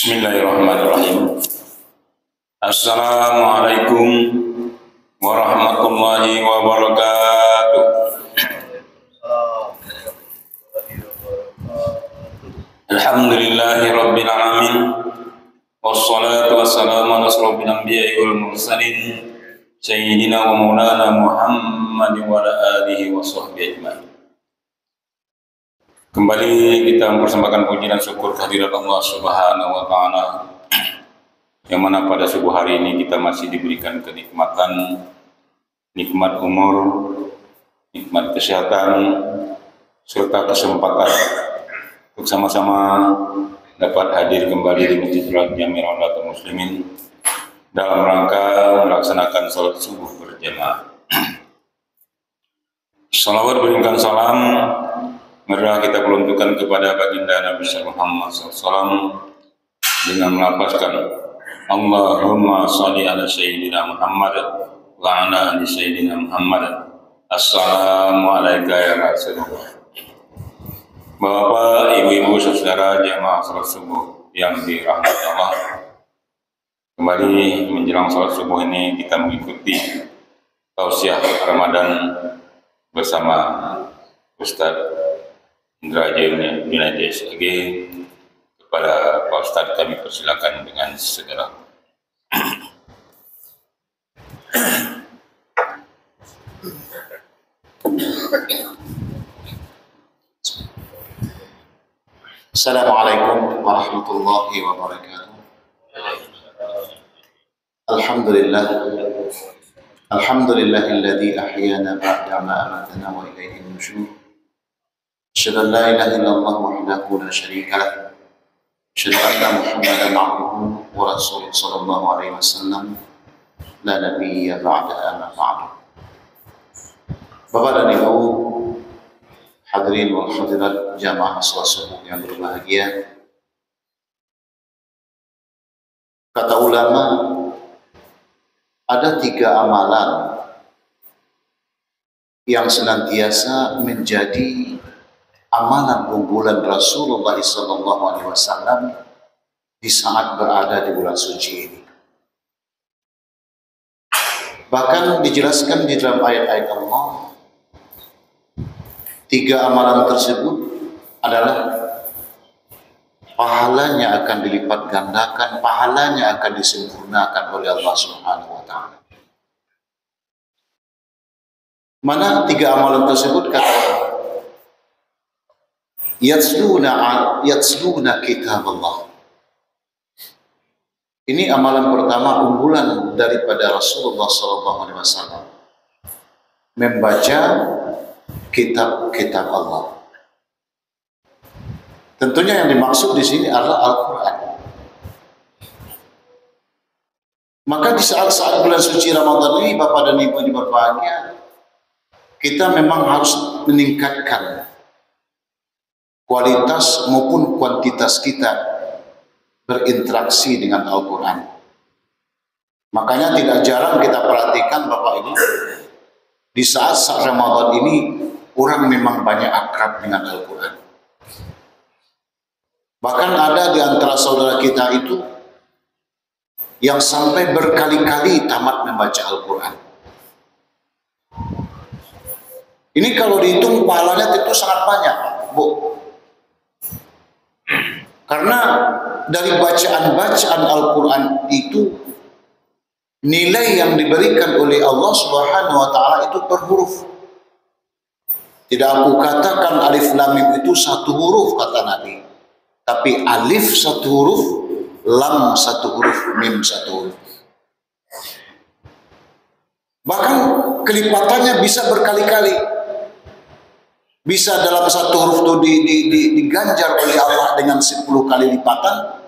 Bismillahirrahmanirrahim. Assalamualaikum warahmatullahi wabarakatuh. Alhamdulillahi rabbil alamin. Wassalatu wassalamu ala asyrofil anbiya'i wal mursalin sayyidina wa maulana Muhammadin wa ala alihi wa sahbihi ajma'in. Kembali kita mempersembahkan puji dan syukur kehadirat Allah Subhanahu wa Ta'ala, yang mana pada subuh hari ini kita masih diberikan kenikmatan, nikmat umur, nikmat kesehatan, serta kesempatan untuk sama-sama dapat hadir kembali di Masjid Jami Rawdatul Muslimin dalam rangka melaksanakan salat subuh berjamaah. Salawat berikan salam marilah kita peruntukkan kepada baginda Nabi Muhammad SAW dengan melafazkan Allahumma sholli ala sayyidina Muhammad wa ala ali sayyidina Muhammad. Assalamualaikum ya Rasulullah. Bapak, ibu-ibu, saudara jamaah salat subuh yang dirahmati Allah, kembali menjelang salat subuh ini kita mengikuti tausiah Ramadan bersama Ustaz Indra Junaidi SAG. Kepada Pak Ustadz kami persilakan dengan segera. Assalamualaikum warahmatullahi wabarakatuh. Alhamdulillahilladzi ahyana ba'da ma amatana wa ilayhi nusyur. Asyhadu an la ilaha illallah wahdahu la syarika lah. Asyhadu anna Muhammadan abduhu wa rasuluhu sallallahu alaihi wasallam. La nabiyya ba'da ma ba'du. Bapak dan Ibu hadirin wal hadirat jamaah salat subuh yang berbahagia. Kata ulama, ada 3 amalan yang senantiasa menjadi amalan unggulan Rasulullah SAW di saat berada di bulan suci ini. Bahkan dijelaskan di dalam ayat-ayat Allah, 3 amalan tersebut adalah pahalanya akan dilipat gandakan, pahalanya akan disempurnakan oleh Allah Subhanahu wa Ta'ala. Mana 3 amalan tersebut? Kata Yatsluna kitab Allah. Ini amalan pertama unggulan daripada Rasulullah SAW, membaca kitab-kitab Allah. Tentunya yang dimaksud di sini adalah Al-Quran. Maka di saat-saat bulan suci Ramadan ini, Bapak dan Ibu yang berbahagia, kita memang harus meningkatkan kualitas maupun kuantitas kita berinteraksi dengan Al-Quran. Makanya tidak jarang kita perhatikan Bapak Ibu, di saat-saat Ramadan ini orang memang banyak akrab dengan Al-Quran. Bahkan ada di antara saudara kita itu yang sampai berkali-kali tamat membaca Al-Quran. Ini kalau dihitung pahalanya tentu sangat banyak, Bu. Karena dari bacaan-bacaan Al-Quran itu nilai yang diberikan oleh Allah Subhanahu wa Ta'ala itu per huruf. Tidak aku katakan alif lam mim itu 1 huruf kata Nabi, tapi alif 1 huruf, lam 1 huruf, mim 1 huruf. Bahkan kelipatannya bisa berkali-kali. Bisa dalam 1 huruf itu diganjar oleh Allah dengan 10 kali lipatan,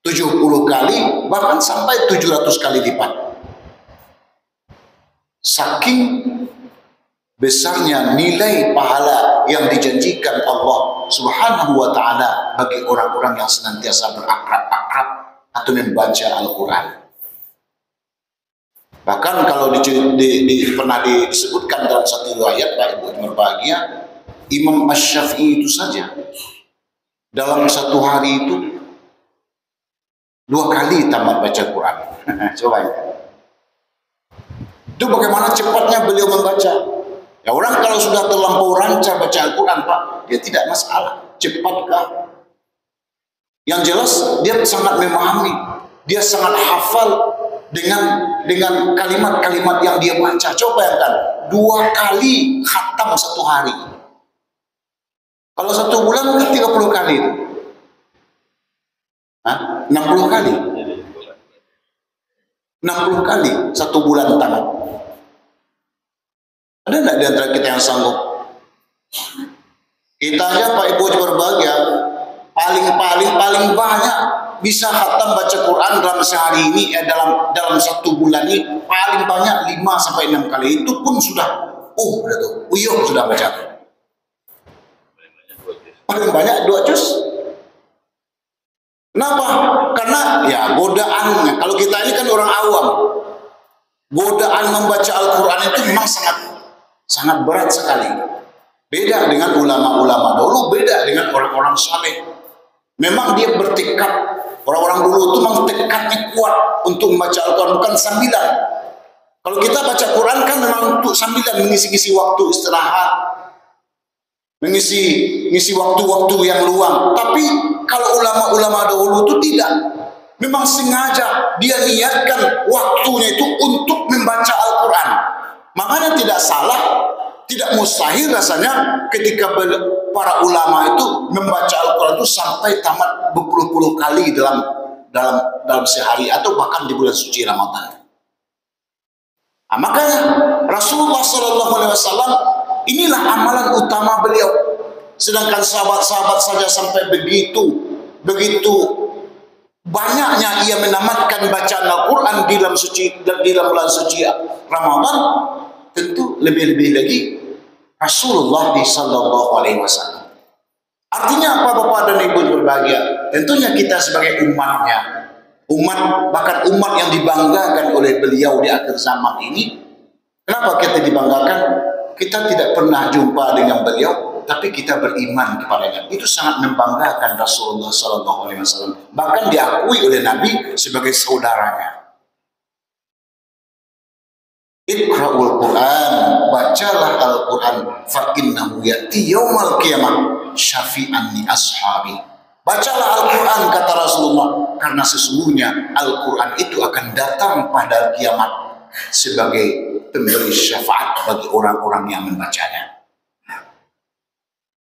70 kali, bahkan sampai 700 kali lipat. Saking besarnya nilai pahala yang dijanjikan Allah Subhanahu wa Ta'ala bagi orang-orang yang senantiasa berakrab-akrab atau membaca Al-Quran. Bahkan kalau pernah disebutkan dalam satu riwayat, Pak Ibu yang berbahagia, Imam Asy-Syafi'i itu saja dalam 1 hari itu 2 kali tamat baca Quran. Coba ya. Itu bagaimana cepatnya beliau membaca. Ya, orang kalau sudah terlampau rancar baca Al-Quran, Pak, dia tidak masalah. Cepatkah? Yang jelas dia sangat memahami, dia sangat hafal dengan kalimat-kalimat yang dia baca. Coba bayangkan, 2 kali khatam 1 hari. Kalau 1 bulan kan 30 kali itu. 60 kali. 60 kali 1 bulan tamat. Ada enggak di antara kita yang sanggup? Kita aja Pak Ibu berbahagia, paling banyak bisa khatam baca Quran dalam sehari ini, dalam 1 bulan ini paling banyak 5 sampai 6 kali. Itu pun sudah udah tuh, uyuh sudah baca. Paling banyak 2 juz. Kenapa? Karena ya godaannya. Kalau kita ini kan orang awam, godaan membaca Al-Quran itu memang sangat berat sekali. Beda dengan ulama-ulama dulu, beda dengan orang-orang saleh. Memang dia bertekad. Orang-orang dulu itu memang tekadnya kuat untuk membaca Al-Quran, bukan sambilan. Kalau kita baca Quran kan memang untuk sambilan, mengisi-ngisi waktu istirahat, mengisi waktu-waktu yang luang. Tapi kalau ulama-ulama dahulu itu tidak. Memang sengaja dia niatkan waktunya itu untuk membaca Al-Quran. Makanya tidak salah, tidak mustahil rasanya ketika para ulama itu membaca Al-Quran itu sampai tamat berpuluh-puluh kali dalam sehari atau bahkan di bulan suci Ramadan. Makanya Rasulullah SAW inilah amalan utama beliau. Sedangkan sahabat-sahabat saja sampai begitu banyaknya ia menamatkan bacaan Al-Quran di dalam bulan suci Ramadan, tentu lebih-lebih lagi Rasulullah SAW. Artinya apa Bapak dan Ibu berbahagia? Tentunya kita sebagai umatnya, bahkan umat yang dibanggakan oleh beliau di akhir zaman ini. Kenapa kita dibanggakan? Kita tidak pernah jumpa dengan beliau, tapi kita beriman kepadanya. Itu sangat membanggakan Rasulullah SAW. Bahkan diakui oleh Nabi sebagai saudaranya. Iqra'ul Quran, bacalah Al-Quran, fa innahu ya'ti yaumal qiyamah syafi'an li ashabi. Bacalah Al-Quran, kata Rasulullah, karena sesungguhnya Al-Quran itu akan datang pada kiamat sebagai pemberi syafaat bagi orang-orang yang membacanya.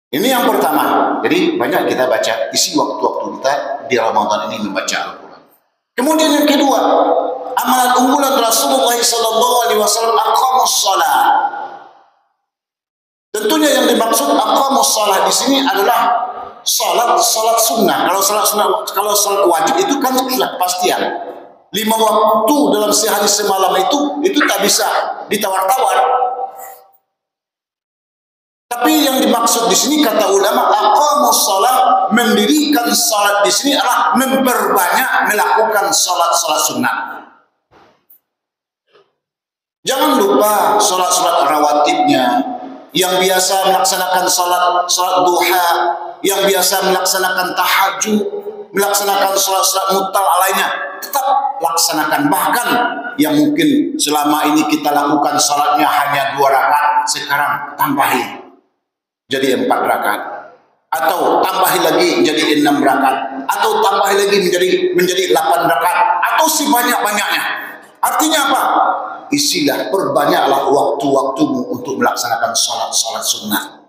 Ini yang pertama. Jadi banyak kita baca, isi waktu-waktu kita di Ramadan ini membaca Al-Quran. Kemudian yang kedua, amalan unggulan Rasulullah SAW, aqamus shalah. Tentunya yang dimaksud aqamus shalah di sini adalah salat sunnah. Kalau salat wajib itu kan sudah kepastian. 5 waktu dalam sehari semalam itu tak bisa ditawar-tawar. Tapi yang dimaksud di sini kata ulama aqamus shalah, mendirikan salat di sini adalah memperbanyak melakukan salat sunnah. Jangan lupa salat rawatibnya, yang biasa melaksanakan salat duha, yang biasa melaksanakan tahajud, melaksanakan salat mutal lainnya, tetap laksanakan. Bahkan yang mungkin selama ini kita lakukan salatnya hanya 2 rakaat, sekarang tambahi jadi 4 rakaat, atau tambahi lagi menjadi 6 rakaat, atau tambahi lagi menjadi 8 rakaat, atau sebanyak-banyaknya. Artinya apa? Isilah, perbanyaklah waktu-waktumu untuk melaksanakan salat sunnah.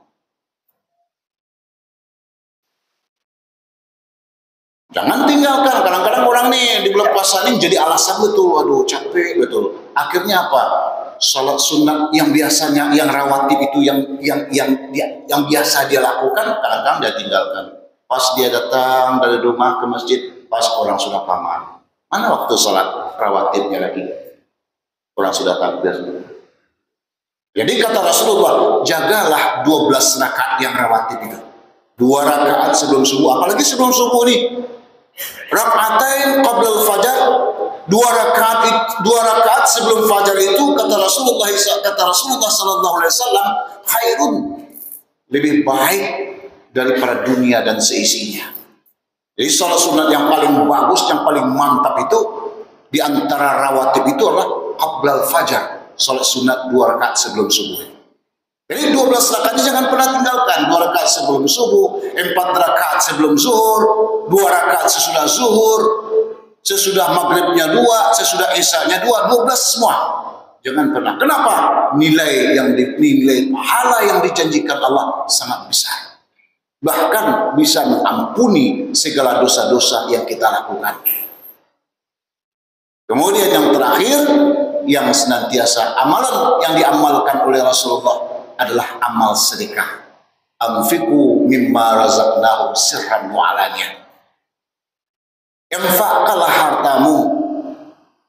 Jangan tinggalkan. Kadang-kadang orang nih di bulan puasa ini jadi alasan betul, aduh capek betul. Akhirnya apa? Salat sunnah yang biasanya, yang rawatib itu yang biasa dia lakukan, kadang-kadang dia tinggalkan. Pas dia datang dari rumah ke masjid, pas orang sudah pamar. Mana waktu salat rawatibnya lagi? Orang sudah takbir. Jadi kata Rasulullah, jagalah 12 rakaat yang rawatib itu. 2 rakaat sebelum subuh, apalagi sebelum subuh nih. Rakaatain qablal fajar, 2 rakaat sebelum fajar itu kata Rasulullah SAW, khairun, lebih baik daripada dunia dan seisinya. Jadi salat sunat yang paling bagus, yang paling mantap itu di antara rawatib itu adalah qablal fajar, salat sunat 2 rakaat sebelum subuh. Jadi 12 rakaat jangan pernah tinggalkan. 2 rakaat sebelum subuh, 4 rakaat sebelum zuhur, 2 rakaat sesudah zuhur, sesudah maghribnya 2, sesudah isyanya 2, 12 semua. Jangan pernah. Kenapa? Nilai pahala yang dijanjikan Allah sangat besar. Bahkan bisa mengampuni segala dosa-dosa yang kita lakukan. Kemudian yang terakhir, yang senantiasa amalan yang diamalkan oleh Rasulullah adalah amal sedekah. Anfiqu mimma razaqnahum sirran wa alaniyah. Infakkanlah hartamu,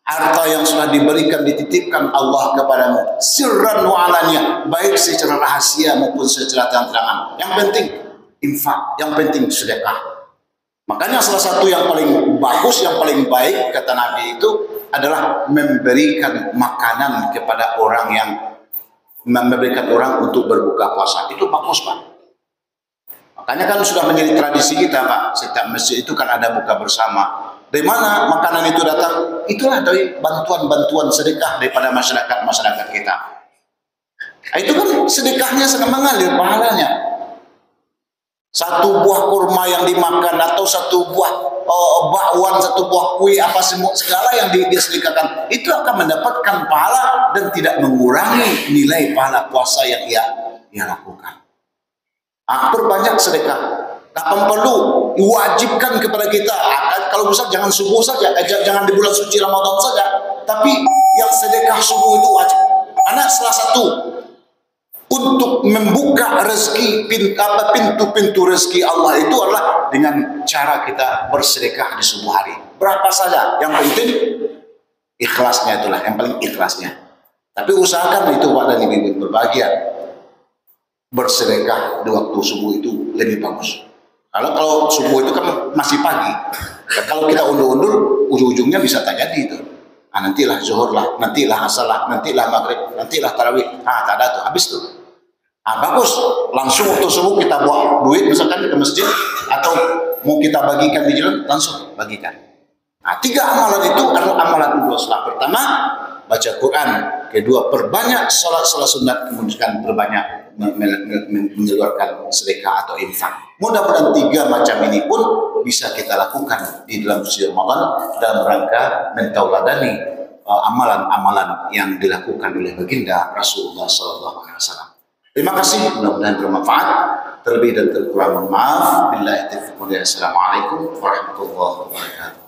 harta yang sudah diberikan, dititipkan Allah kepadamu, sirran wa alaniyah, baik secara rahasia maupun secara terang-terangan. Yang penting infak, yang penting sedekah. Makanya salah satu yang paling bagus, yang paling baik kata Nabi itu adalah memberikan makanan kepada orang, yang memberikan orang untuk berbuka puasa. Itu bagus, Pak. Makanya kan sudah menjadi tradisi kita, Pak. Setiap masjid itu kan ada buka bersama. Dari mana makanan itu datang? Itulah dari bantuan-bantuan sedekah daripada masyarakat kita. Nah, itu kan sedekahnya sangat mengalir pahalanya. Satu buah kurma yang dimakan, atau satu buah bakwan, satu buah kue, apa semua segala yang disedekahkan, itu akan mendapatkan pahala dan tidak mengurangi nilai pahala puasa yang ia lakukan. Perbanyak sedekah. Tak perlu diwajibkan kepada kita. Kalau bisa jangan subuh saja, jangan di bulan suci Ramadan saja, tapi yang sedekah subuh itu wajib. Karena salah satu untuk membuka rezeki, pintu-pintu rezeki Allah itu adalah dengan cara kita bersedekah di subuh hari. Berapa saja, yang penting ikhlasnya, itulah yang paling ikhlasnya. Tapi usahakan itu Pak dan Ibu berbahagia, bersedekah di waktu subuh itu lebih bagus. Kalau subuh itu kan masih pagi. Kalau kita undur-undur, ujung-ujungnya bisa tak jadi itu. Nantilah zuhur lah, nantilah asar lah, nantilah maghrib, nantilah tarawih. Tak ada tuh, habis tuh. Bagus, langsung waktu subuh kita bawa duit misalkan ke masjid, atau mau kita bagikan di jalan, langsung bagikan. 3 amalan itu adalah amalan dua salat. Pertama, baca Quran. Kedua, perbanyak salat sunat. Kemudian perbanyak mengeluarkan sedekah atau infak. Mudah-mudahan 3 macam ini pun bisa kita lakukan di dalam bulan Ramadan dalam rangka mentauladani amalan-amalan yang dilakukan oleh baginda Rasulullah SAW. Terima kasih, mudah-mudahan bermanfaat. Terlebih dan terkurang mohon maaf. Billahi taufiq wal hidayah. Assalamualaikum warahmatullahi wabarakatuh.